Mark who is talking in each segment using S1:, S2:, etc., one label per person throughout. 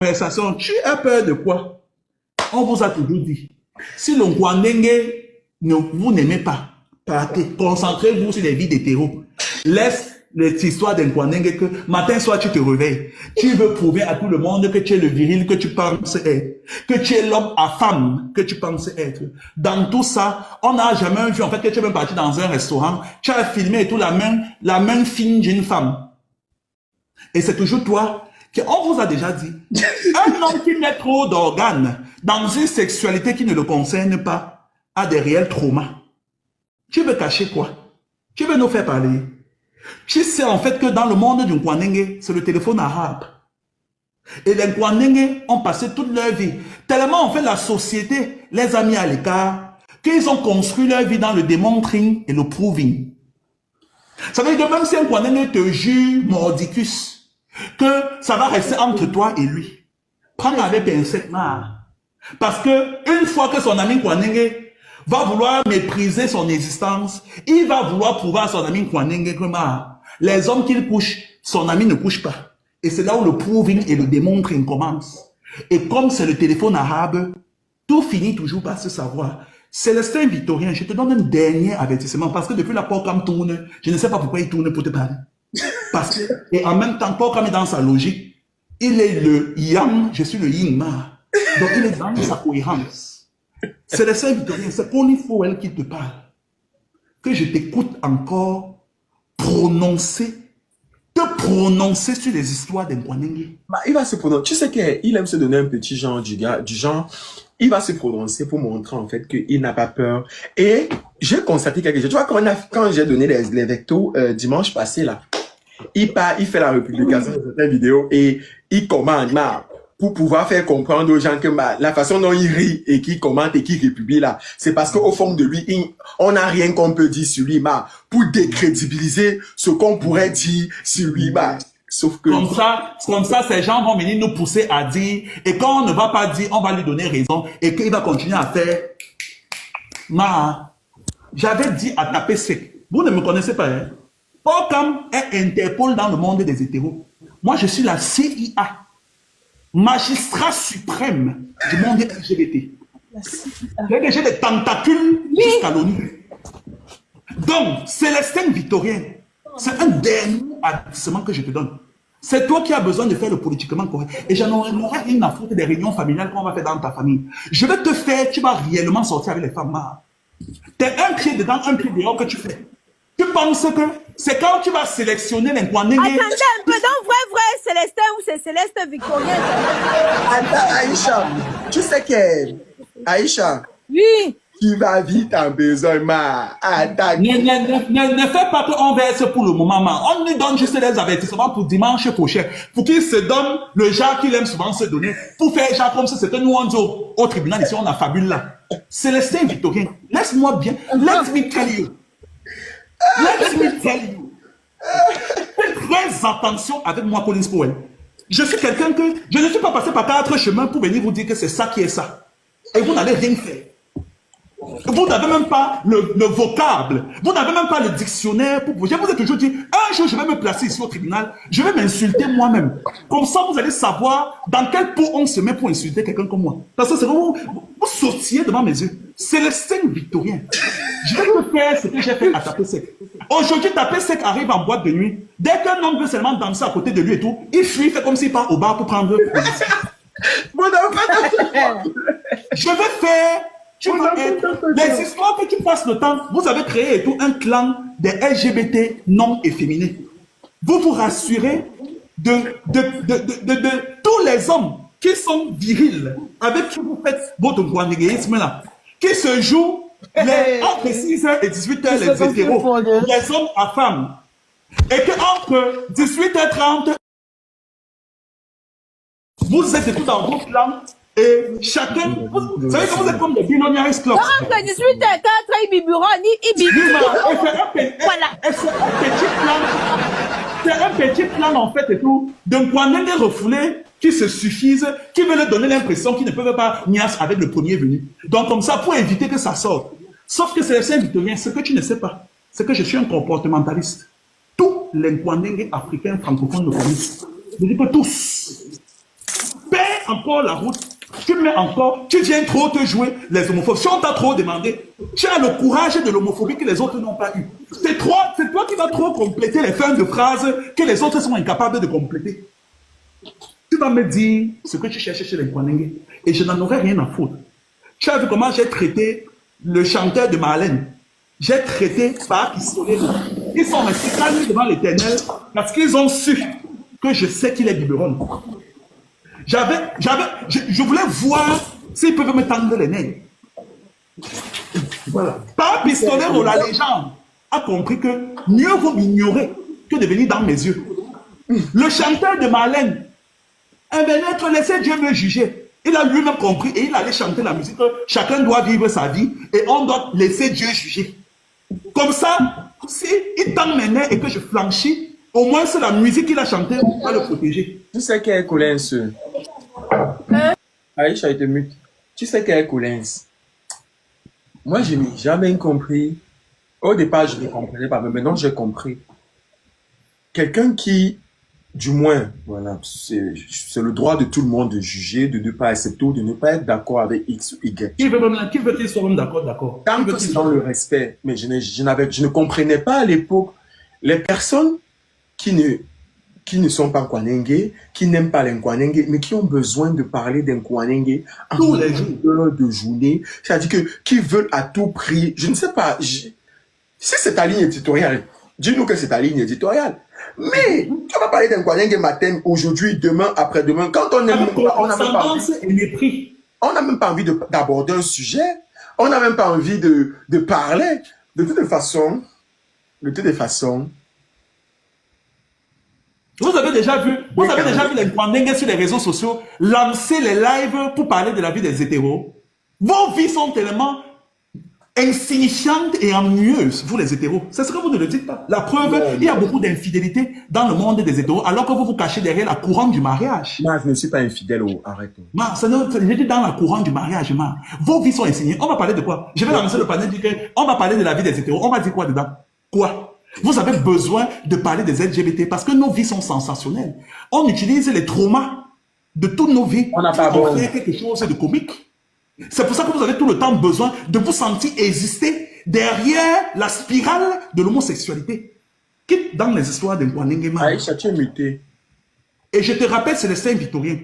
S1: conversation, tu as peur de quoi? On vous a toujours dit, si le Nkwanenge, vous n'aimez pas, partez, concentrez-vous sur les vies d'hétéros. Laisse les histoires d'un Nkwanenge que matin, soir, tu te réveilles. Tu veux prouver à tout le monde que tu es le viril que tu penses être, que tu es l'homme à femme que tu penses être. Dans tout ça, on n'a jamais vu, en fait, que tu es même parti dans un restaurant, tu as filmé et tout la main fine d'une femme. Et c'est toujours toi on vous a déjà dit, un homme qui met trop d'organes dans une sexualité qui ne le concerne pas a des réels traumas. Tu veux cacher quoi? Tu veux nous faire parler? Tu sais en fait que dans le monde du Nkwanenge, c'est le téléphone arabe. Et les Nkwanenge ont passé toute leur vie. Tellement en fait la société les a mis à l'écart qu'ils ont construit leur vie dans le demonstring et le proving. Ça veut dire que même si un Nkwanenge te jure mordicus, que ça va rester entre toi et lui. Prends avec pincette, parce que une fois que son ami Nkwanenge va vouloir mépriser son existence, il va vouloir prouver à son ami Nkwanenge que les hommes qu'il couche, son ami ne couche pas. Et c'est là où le proving et le démonstring commence. Et comme c'est le téléphone arabe, tout finit toujours par se savoir. Célestin Victorien, je te donne un dernier avertissement, parce que depuis la Porcam tourne, je ne sais pas pourquoi il tourne pour te parler. Parce que, et en même temps, Porcam est dans sa logique, il est le yang, je suis le yin ma. Donc il est dans sa cohérence. Célestin Victorien, c'est Connie Fowell qui te parle. Que je t'écoute encore te prononcer sur les histoires d'un Nkwanenge.
S2: Il va se prononcer. Tu sais qu'il aime se donner un petit genre du genre, il va se prononcer pour montrer en fait qu'il n'a pas peur. Et j'ai constaté quelque chose. Tu vois, quand j'ai donné les vectos dimanche passé là, il fait la republication de certaines vidéos et il commande pour pouvoir faire comprendre aux gens que la façon dont il rit et qu'il commente et qu'il republie là, c'est parce qu'au fond de lui, on n'a rien qu'on peut dire sur lui, pour décrédibiliser ce qu'on pourrait dire sur lui, sauf que...
S1: Comme ça, ces gens vont venir nous pousser à dire, et quand on ne va pas dire, on va lui donner raison, et qu'il va continuer à faire, j'avais dit à taper sec. Vous ne me connaissez pas, hein? Porcam est Interpol dans le monde des hétéros. Moi, je suis la CIA. Magistrat suprême du monde LGBT. J'ai des tentacules jusqu'à l'ONU. Donc, Célestin Victorien, c'est un dernier avertissement que je te donne. C'est toi qui as besoin de faire le politiquement correct. Et j'en aurai rien à foutre des réunions familiales qu'on va faire dans ta famille. Je vais te faire, tu vas réellement sortir avec les femmes. T'es un pied dedans, un pied dehors que tu fais. Tu penses que c'est quand tu vas sélectionner les Nkwanenge.
S3: Attendez un peu, donc vrai Célestin ou c'est Céleste Victorien?
S2: Attends, Aïcha, tu sais que Aïcha,
S3: oui.
S2: Tu vas vite en besoin, Attends.
S1: Ne fais pas qu'on verse pour le moment, On lui donne juste les avertissements pour dimanche prochain, pour qu'il se donne le genre qu'il aime souvent se donner, pour faire genre comme ça, c'est que nous on dit au tribunal ici, on a fabule là. Célestin Victorien, laisse-moi bien, let me tell you. Let me tell you. Faites très attention avec moi, Collins Powell. Je suis quelqu'un que... Je ne suis pas passé par 4 chemins pour venir vous dire que c'est ça qui est ça. Et vous n'allez rien faire. Vous n'avez même pas le vocable. Vous n'avez même pas le dictionnaire pour vous. Je vous ai toujours dit, un jour je vais me placer ici au tribunal, je vais m'insulter moi-même. Comme ça, vous allez savoir dans quel pot on se met pour insulter quelqu'un comme moi. Parce que c'est vous sautiez devant mes yeux. Célestin Victorien. Je vais te faire ce que j'ai fait à Tapé Sec. Aujourd'hui, Tapé Sec arrive en boîte de nuit. Dès qu'un homme veut seulement danser à côté de lui et tout, il fuit, il fait comme s'il part au bar pour prendre. Je vais faire... Les histoires que tu passes le temps, vous avez créé et tout un clan des LGBT non efféminés. Vous vous rassurez de tous les hommes qui sont virils, avec qui vous faites votre guanéguéisme là, qui se jouent entre 6h et 18h les hétéros, les hommes à femmes, et que entre 18h30, vous êtes tout dans vos clans. Et chacun, vous savez que vous êtes comme des binômiaires clubs.
S3: Entre 18h04, il biberon, il biberon.
S1: C'est un petit plan en fait et tout, d'un Nkwanenge refoulé qui se suffisent, qui veulent donner l'impression qu'ils ne peuvent pas niasse avec le premier venu. Donc comme ça, pour éviter que ça sorte. Sauf que c'est le Saint Victorien, ce que tu ne sais pas, c'est que je suis un comportementaliste. Tous les Nkwanenge africains francophones le connaissent. Je dis que tous. Paix encore la route, tu mets encore, tu viens trop te jouer les homophobes. Si on t'a trop demandé, tu as le courage de l'homophobie que les autres n'ont pas eu. C'est toi qui vas trop compléter les fins de phrases que les autres sont incapables de compléter. Tu vas me dire ce que tu cherches chez les Kwanenge et je n'en aurai rien à foutre. Tu as vu comment j'ai traité le chanteur de Marlène. J'ai traité par pistolet. Ils sont restés calmes devant l'Éternel parce qu'ils ont su que je sais qu'il est biberon. Je voulais voir s'ils peuvent me tendre les nez. Voilà. Par pistolet, la légende a compris que mieux vaut m'ignorer que de venir dans mes yeux. Le chanteur de Marlène, un être laissé Dieu me juger. Il a lui-même compris et il allait chanter la musique. Chacun doit vivre sa vie et on doit laisser Dieu juger. Comme ça, si il tend mes nez et que je flanchis, au moins c'est la musique qu'il a chantée, on va le protéger.
S2: Tu sais qu'elle est Collins. Aïcha, il te mute. Tu sais qu'elle est Collins. Moi, je n'ai jamais compris. Au départ, je ne comprenais pas, mais maintenant, j'ai compris. Quelqu'un qui, du moins, voilà, c'est le droit de tout le monde de juger, de ne pas accepter ou de ne pas être d'accord avec X ou Y.
S1: Qui veut qu'il soit même d'accord?
S2: Tant que c'est dans le respect, mais je ne comprenais pas à l'époque les personnes qui ne sont pas Kwanenge, qui n'aiment pas les Kwanenge, mais qui ont besoin de parler d'un Kwanenge
S1: tous les jours
S2: de journée. C'est-à-dire qui veulent à tout prix, je ne sais pas, si c'est ta ligne éditoriale, dis-nous que c'est ta ligne éditoriale. Mais tu vas parler d'un Kwanenge matin, aujourd'hui, demain, après-demain, quand on aime pas, on n'a même pas envie. On n'a même pas envie d'aborder un sujet. On n'a même pas envie de parler. De toute façon,
S1: vous avez déjà vu les Kwanenge sur les réseaux sociaux lancer les lives pour parler de la vie des hétéros. Vos vies sont tellement insignifiantes et ennuyeuses, vous les hétéros. C'est ce que vous ne le dites pas. La preuve, il y a beaucoup d'infidélité dans le monde des hétéros, alors que vous vous cachez derrière la couronne du mariage.
S2: Moi, je ne suis pas infidèle, arrête.
S1: Je dis dans la couronne du mariage, vos vies sont insignifiantes. On va parler de quoi? Je vais lancer le panel, on va parler de la vie des hétéros. On va dire quoi dedans? Quoi? Vous avez besoin de parler des LGBT parce que nos vies sont sensationnelles. On utilise les traumas de toutes nos vies pour créer quelque chose de comique. C'est pour ça que vous avez tout le temps besoin de vous sentir exister derrière la spirale de l'homosexualité. Quitte dans les histoires de Kwanenge.
S2: Aïcha, tu es muté.
S1: Et je te rappelle, c'est le Saint-Victorien.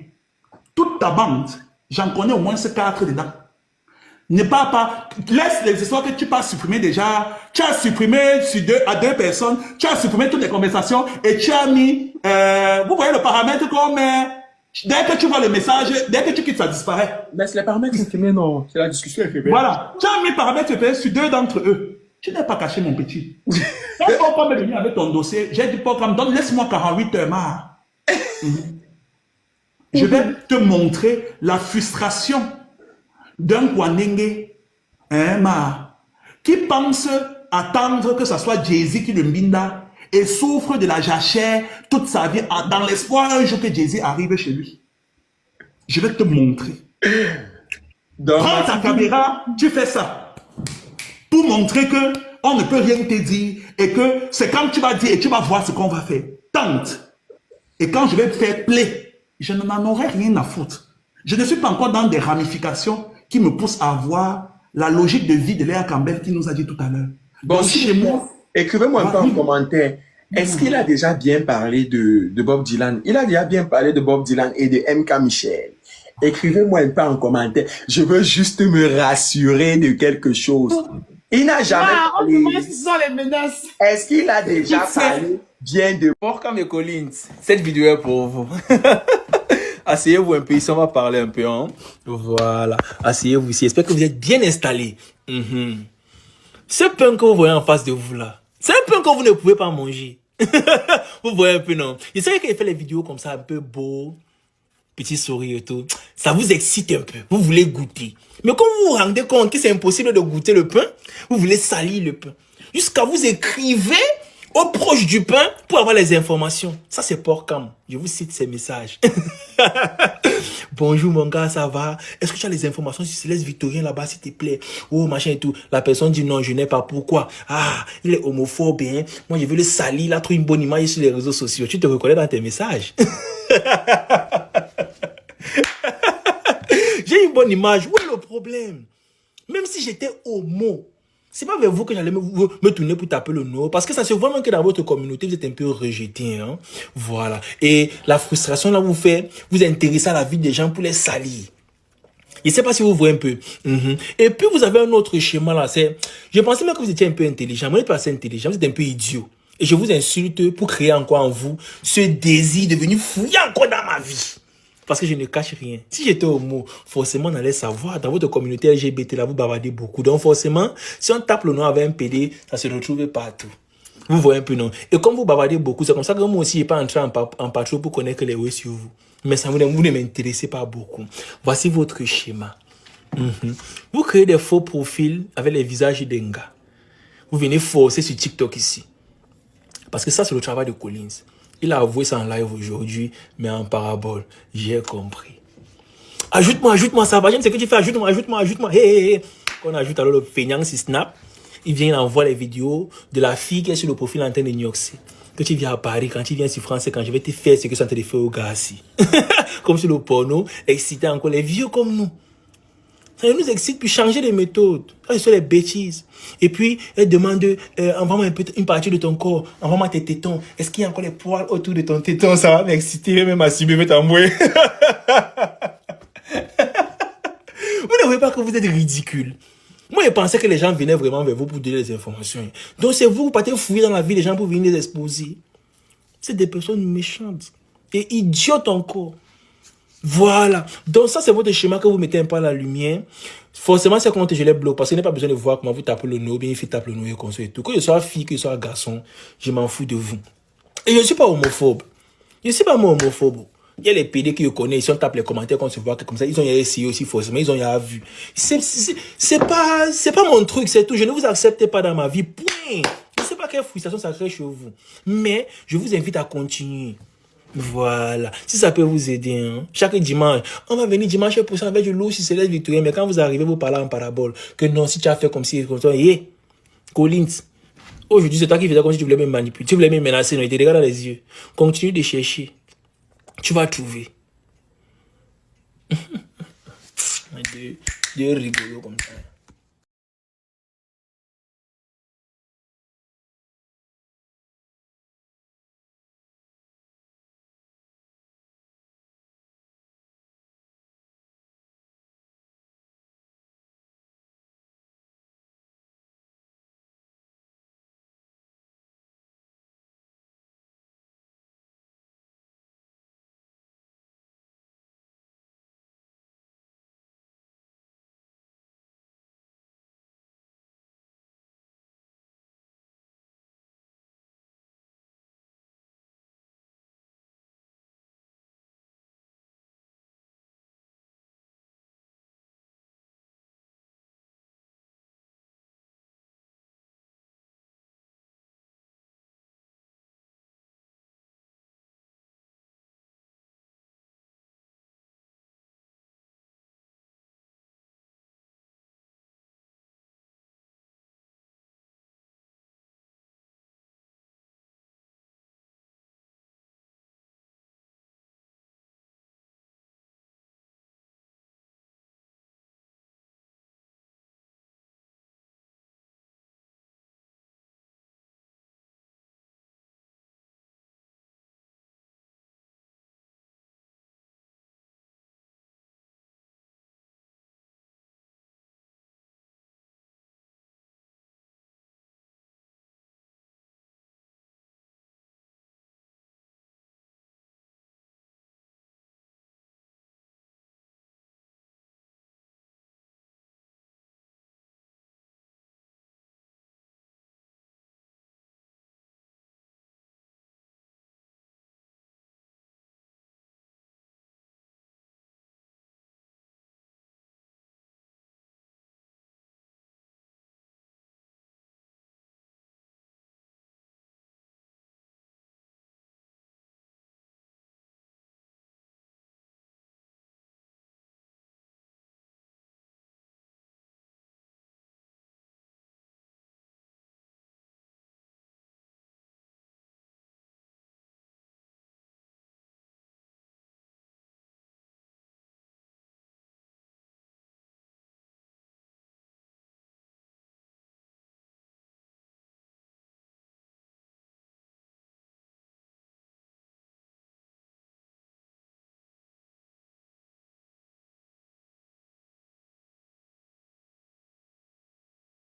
S1: Toute ta bande, j'en connais au moins 4 dedans. Ne parle pas, laisse les histoires que tu peux supprimer déjà. Tu as supprimé à 2 personnes, tu as supprimé toutes les conversations et tu as mis, vous voyez le paramètre comme, dès que tu vois le message, dès que tu quittes, ça disparaît.
S2: Mais c'est les paramètres supprimés, non. C'est la discussion éphémère.
S1: Voilà. Tu as mis paramètres supprimés sur 2 d'entre eux. Tu n'es pas caché, mon petit. Quand Paul est venu avec ton dossier, j'ai dit, Paul, laisse-moi 48 heures, marre. Je vais te montrer la frustration d'un Kwanenge, qui pense attendre que ce soit Jay-Z qui le binda et souffre de la jachère toute sa vie dans l'espoir un jour que Jay-Z arrive chez lui. Je vais te montrer. Prends ta caméra, tu fais ça. Pour montrer que on ne peut rien te dire et que c'est quand tu vas dire et tu vas voir ce qu'on va faire. Tente. Et quand je vais faire play, je n'en aurai rien à foutre. Je ne suis pas encore dans des ramifications qui me poussent à voir la logique de vie de Léa Campbell qui nous a dit tout à l'heure.
S2: Bon, si chez moi, écrivez-moi un peu en commentaire. Est-ce qu'il a déjà bien parlé de Bob Dylan? Il a déjà bien parlé de Bob Dylan et de M.K. Michel. Écrivez-moi un peu en commentaire. Je veux juste me rassurer de quelque chose. Il n'a jamais parlé.
S3: Ce sont les menaces.
S2: Est-ce qu'il a déjà parlé bien de
S4: Porcam et Collins? Cette vidéo est pour vous. Asseyez-vous un peu ici, on va parler un peu. Hein? Voilà. Asseyez-vous ici. J'espère que vous êtes bien installés. Ce pain que vous voyez en face de vous là, c'est un pain que vous ne pouvez pas manger. Vous voyez un peu, non? Je sais qu'il fait les vidéos comme ça, un peu beau, petit sourire et tout. Ça vous excite un peu. Vous voulez goûter. Mais quand vous vous rendez compte que c'est impossible de goûter le pain, vous voulez salir le pain. Jusqu'à vous écrivez aux proches du pain pour avoir les informations. Ça, c'est Porcam. Je vous cite ces messages. Bonjour, mon gars, ça va? Est-ce que tu as les informations sur Céleste Victorien là-bas, s'il te plaît? Oh, machin et tout. La personne dit non, je n'ai pas. Pourquoi? Ah, il est homophobe, hein? Moi, je veux le salir. Il a trouvé une bonne image sur les réseaux sociaux. Tu te reconnais dans tes messages? J'ai une bonne image. Où est le problème? Même si j'étais homo, c'est pas vers vous que j'allais me tourner pour taper le no. Parce que ça se voit même que dans votre communauté, vous êtes un peu rejeté. Hein? Voilà. Et la frustration là vous fait vous intéresser à la vie des gens pour les salir. Je ne sais pas si vous voyez un peu. Et puis vous avez un autre schéma là. Je pensais même que vous étiez un peu intelligent. Vous n'êtes pas assez intelligent, vous êtes un peu idiot. Et je vous insulte pour créer encore en vous ce désir de venir fouiller encore dans ma vie. Parce que je ne cache rien. Si j'étais homo, forcément on allait savoir. Dans votre communauté LGBT, là, vous bavardez beaucoup. Donc forcément, si on tape le nom avec un PD, ça se retrouve partout. Vous voyez un peu, non? Et comme vous bavardez beaucoup, c'est comme ça que moi aussi, je n'ai pas entré en patrouille pour connaître les ouais sur vous. Mais ça vous ne m'intéressez pas beaucoup. Voici votre schéma. Vous créez des faux profils avec les visages d'un gars. Vous venez forcer sur TikTok ici. Parce que ça, c'est le travail de Collins. Il a avoué ça en live aujourd'hui, mais en parabole. J'ai compris. Ajoute-moi, ça va. J'aime ce que tu fais. Ajoute-moi. Hey. Quand on ajoute alors le feignant sur Snap, il vient, il envoie les vidéos de la fille qui est sur le profil antenne de New York City. Que tu viens à Paris, quand tu viens sur France, quand je vais te faire ce que ça te fait au gars ici. Comme sur le porno, exciter encore les vieux comme nous. Ça nous excite puis changer les méthodes. Ça, ce sont les bêtises. Et puis, elle demande, envoie-moi une partie de ton corps, envoie-moi tes tétons. Est-ce qu'il y a encore les poils autour de ton téton? Ça va m'exciter, même à subir, t'envoyer. Vous ne voyez pas que vous êtes ridicule. Moi, je pensais que les gens venaient vraiment vers vous pour donner des informations. Donc, c'est vous partez fouiller dans la vie des gens pour venir les exposer. C'est des personnes méchantes et idiotes encore. Voilà. Donc, ça, c'est votre schéma que vous mettez un peu à la lumière. Forcément, c'est quand je les bloque parce qu'il n'y a pas besoin de voir comment vous tapez le nom, bien il fait taper le nom et comme ça et tout. Que je sois fille, que je sois garçon, je m'en fous de vous. Et je ne suis pas homophobe. Je ne suis pas moi homophobe. Il y a les PD qui je connais, ils ont tapé les commentaires quand on se voit que comme ça, ils ont essayé aussi forcément, ils ont vu. C'est pas mon truc, c'est tout. Je ne vous accepte pas dans ma vie, point. Je ne sais pas quelle frustration ça crée chez vous. Mais je vous invite à continuer. Voilà. Si ça peut vous aider, hein. Chaque dimanche, on va venir dimanche pour ça avec du loup si c'est les Victorien. Mais quand vous arrivez, vous parlez en parabole. Que non, si tu as fait comme si, comme ça, Collins. Aujourd'hui, c'est toi qui faisais comme si tu voulais me manipuler. Tu voulais me menacer, non, il te regarde dans les yeux. Continue de chercher. Tu vas trouver. Deux rigolos comme ça.